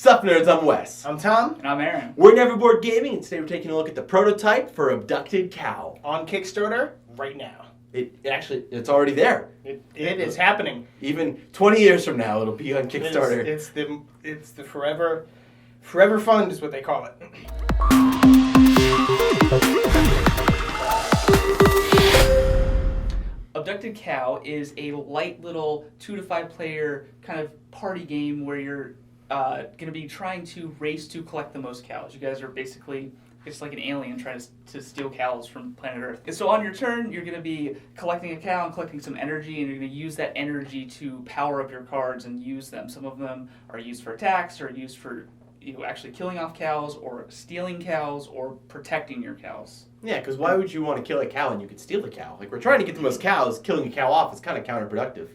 Sup nerds, I'm Wes. I'm Tom. And I'm Aaron. We're Neverboard Gaming, and today we're taking a look at the prototype for Abducted Cow. On Kickstarter right now. It's already there. It is happening. Even 20 years from now, it'll be on Kickstarter. It's the forever fund is what they call it. Abducted Cow is a light little 2 to 5 player kind of party game where you're going to be trying to race to collect the most cows. You guys are basically just like an alien trying to steal cows from planet Earth. And so on your turn, you're going to be collecting a cow and collecting some energy, and you're going to use that energy to power up your cards and use them. Some of them are used for attacks, or used for actually killing off cows, or stealing cows, or protecting your cows. Yeah, because why would you want to kill a cow and you could steal the cow? Like, we're trying to get the most cows, killing a cow off is kind of counterproductive.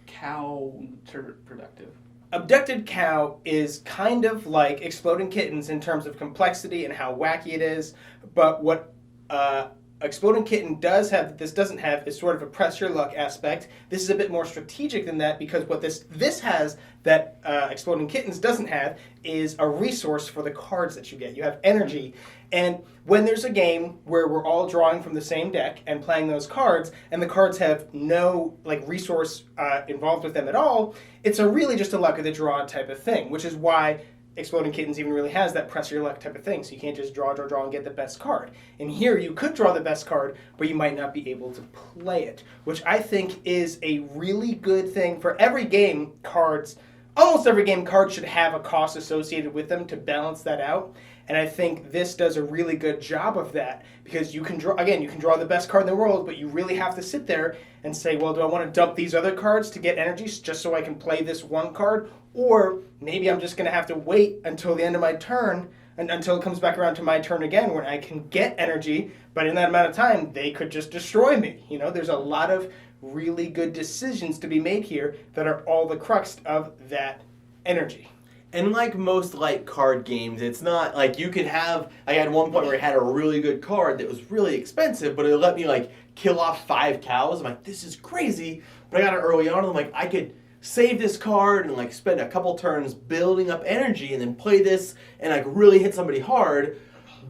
Counterproductive. Abducted Cow is kind of like Exploding Kittens in terms of complexity and how wacky it is, but what Exploding Kitten does have that this doesn't have is sort of a press your luck aspect. This is a bit more strategic than that, because what this has that Exploding Kittens doesn't have is a resource for the cards that you get. You have energy, and when there's a game where we're all drawing from the same deck and playing those cards, and the cards have no resource involved with them at all, it's really just a luck of the draw type of thing, which is why Exploding Kittens even really has that press your luck type of thing. So you can't just draw and get the best card. And here you could draw the best card, but you might not be able to play it, which I think is a really good thing. For every game, almost every game, cards should have a cost associated with them to balance that out. And I think this does a really good job of that, because you can draw the best card in the world, but you really have to sit there and say, well, do I want to dump these other cards to get energy just so I can play this one card? Or maybe I'm just going to have to wait until the end of my turn, and until it comes back around to my turn again, when I can get energy, but in that amount of time, they could just destroy me. There's a lot of really good decisions to be made here that are all the crux of that energy. And like most light card games, it's not like you could have, I had one point where I had a really good card that was really expensive, but it let me kill off 5 cows. I'm like, this is crazy. But I got it early on, and I'm like, I could save this card and spend a couple turns building up energy and then play this and really hit somebody hard.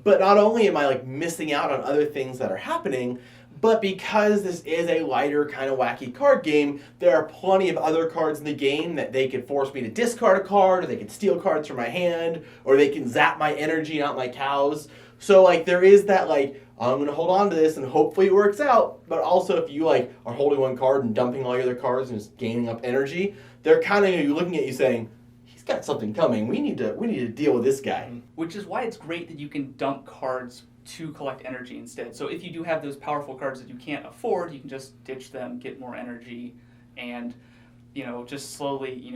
But not only am I missing out on other things that are happening, but because this is a lighter kind of wacky card game, there are plenty of other cards in the game that they could force me to discard a card, or they could steal cards from my hand, or they can zap my energy, not my cows. So there is that I'm going to hold on to this and hopefully it works out. But also if you are holding one card and dumping all your other cards and just gaining up energy, they're kind of looking at you saying, he's got something coming. We need to deal with this guy. Which is why it's great that you can dump cards to collect energy instead. So if you do have those powerful cards that you can't afford, you can just ditch them, get more energy, and just slowly,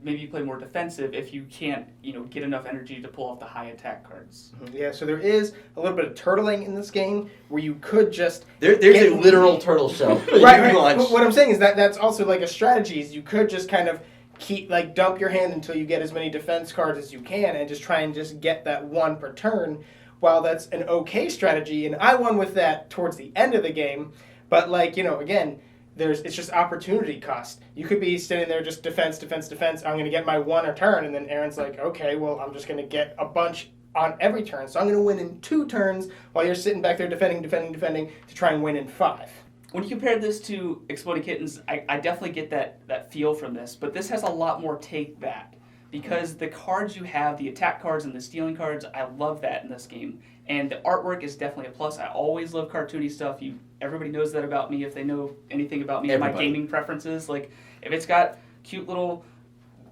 maybe you play more defensive if you can't, get enough energy to pull off the high attack cards. Yeah, so there is a little bit of turtling in this game where you could just... There's a literal turtle shell. right. What I'm saying is that's also a strategy. Is you could just kind of keep, dump your hand until you get as many defense cards as you can and just try and just get that one per turn. While that's an okay strategy, and I won with that towards the end of the game, but again, it's just opportunity cost. You could be sitting there just defense, I'm going to get my one a turn, and then Aaron's like, okay, well, I'm just going to get a bunch on every turn, so I'm going to win in 2 turns while you're sitting back there defending to try and win in 5. When you compare this to Exploding Kittens, I definitely get that feel from this, but this has a lot more take that. Because the cards you have, the attack cards and the stealing cards, I love that in this game. And the artwork is definitely a plus. I always love cartoony stuff. Everybody knows that about me if they know anything about me and my gaming preferences. If it's got cute little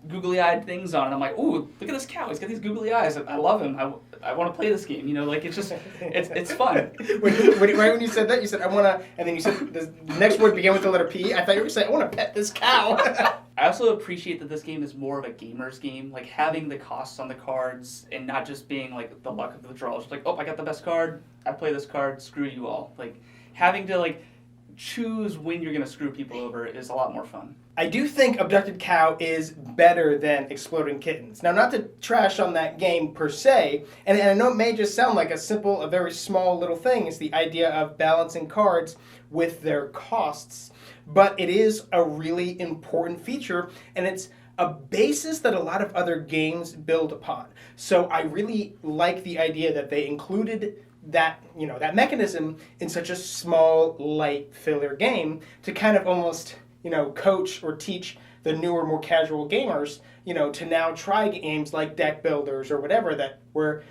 googly-eyed things on it, I'm like, ooh, look at this cow. He's got these googly eyes. I love him. I want to play this game. It's just, it's fun. Right when you said that, you said, I want to, and then you said the next word began with the letter P. I thought you were saying, I want to pet this cow. I also appreciate that this game is more of a gamer's game, having the costs on the cards and not just being the luck of the draw. It's oh, I got the best card, I play this card, screw you all. Having to choose when you're going to screw people over is a lot more fun. I do think Abducted Cow is better than Exploding Kittens. Now, not to trash on that game per se, and I know it may just sound like a very small little thing, is the idea of balancing cards with their costs, but it is a really important feature, and it's a basis that a lot of other games build upon. So I really like the idea that they included that, that mechanism in such a small, light filler game to kind of almost, coach or teach the newer, more casual gamers, to now try games like deck builders or whatever that were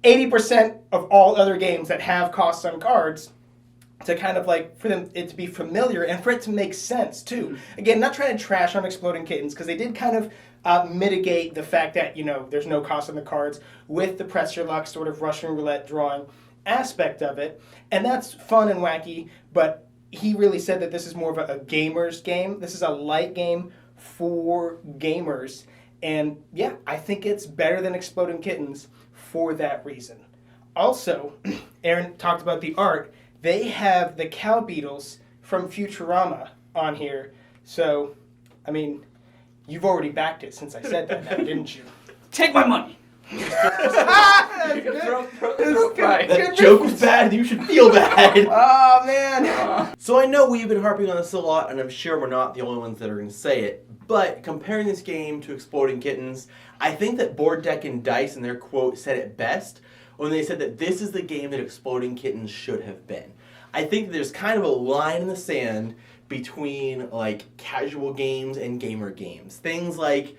80% of all other games that have costs on cards, to kind of like for them it to be familiar and for it to make sense too. Again, not trying to trash on Exploding Kittens, because they did kind of mitigate the fact that there's no cost on the cards with the press your luck sort of Russian roulette drawing aspect of it, and that's fun and wacky. But he really said that this is more of a gamer's game. This is a light game for gamers, and yeah, I think it's better than Exploding Kittens for that reason. Also, Aaron talked about the art. They have the cow beetles from Futurama on here. So, I mean, you've already backed it since I said that now, didn't you? Take my money. That joke was bad. You should feel bad. Oh, man. So I know we've been harping on this a lot, and I'm sure we're not the only ones that are going to say it. But comparing this game to Exploding Kittens, I think that Board Deck and Dice in their quote said it best when they said that this is the game that Exploding Kittens should have been. I think there's kind of a line in the sand between like casual games and gamer games. Things like,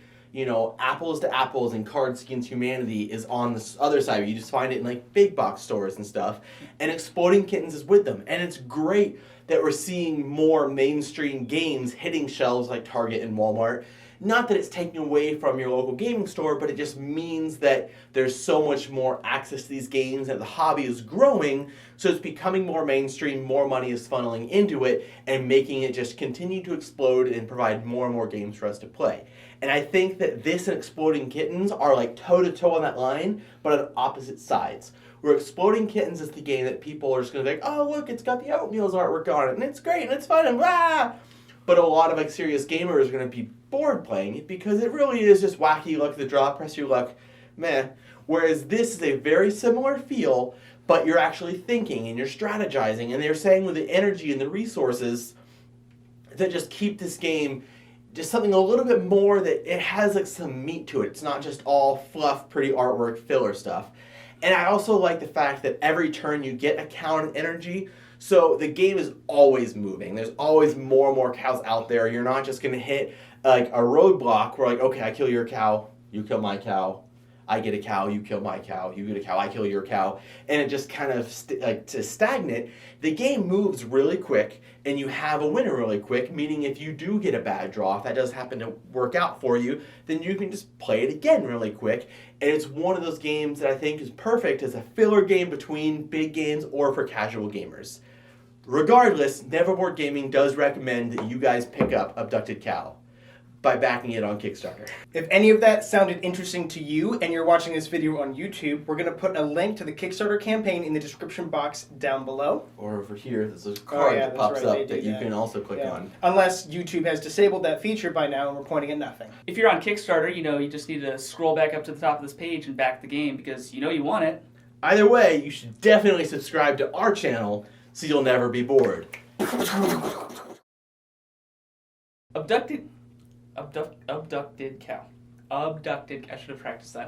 Apples to Apples and Cards Against Humanity is on the other side. You just find it in like big box stores and stuff. And Exploding Kittens is with them. And it's great that we're seeing more mainstream games hitting shelves like Target and Walmart. Not that it's taking away from your local gaming store, but it just means that there's so much more access to these games and the hobby is growing, so it's becoming more mainstream, more money is funneling into it, and making it just continue to explode and provide more and more games for us to play. And I think that this and Exploding Kittens are like toe-to-toe on that line, but on opposite sides. Where Exploding Kittens is the game that people are just going to be like, oh, look, it's got the Oatmeal's artwork on it, and it's great, and it's fun, and blah! But a lot of like serious gamers are going to be bored playing it because it really is just wacky, luck of the draw, press your luck, meh. Whereas this is a very similar feel, but you're actually thinking and you're strategizing, and they're saying with the energy and the resources that just keep this game just something a little bit more, that it has like some meat to it. It's not just all fluff, pretty artwork, filler stuff. And I also like the fact that every turn you get a count and energy. So the game is always moving. There's always more and more cows out there. You're not just going to hit like a roadblock where like, okay, I kill your cow, you kill my cow, I get a cow, you kill my cow, you get a cow, I kill your cow, and it just kind of to stagnate. The game moves really quick, and you have a winner really quick, meaning if you do get a bad draw, if that does happen to work out for you, then you can just play it again really quick. And it's one of those games that I think is perfect as a filler game between big games or for casual gamers. Regardless, Neverboard Gaming does recommend that you guys pick up Abducted Cow by backing it on Kickstarter. If any of that sounded interesting to you and you're watching this video on YouTube, we're going to put a link to the Kickstarter campaign in the description box down below. Or over here, there's a card that pops up that you can also click on. Unless YouTube has disabled that feature by now and we're pointing at nothing. If you're on Kickstarter, you just need to scroll back up to the top of this page and back the game because you want it. Either way, you should definitely subscribe to our channel so you'll never be bored. Abducted cow. I should have practiced that.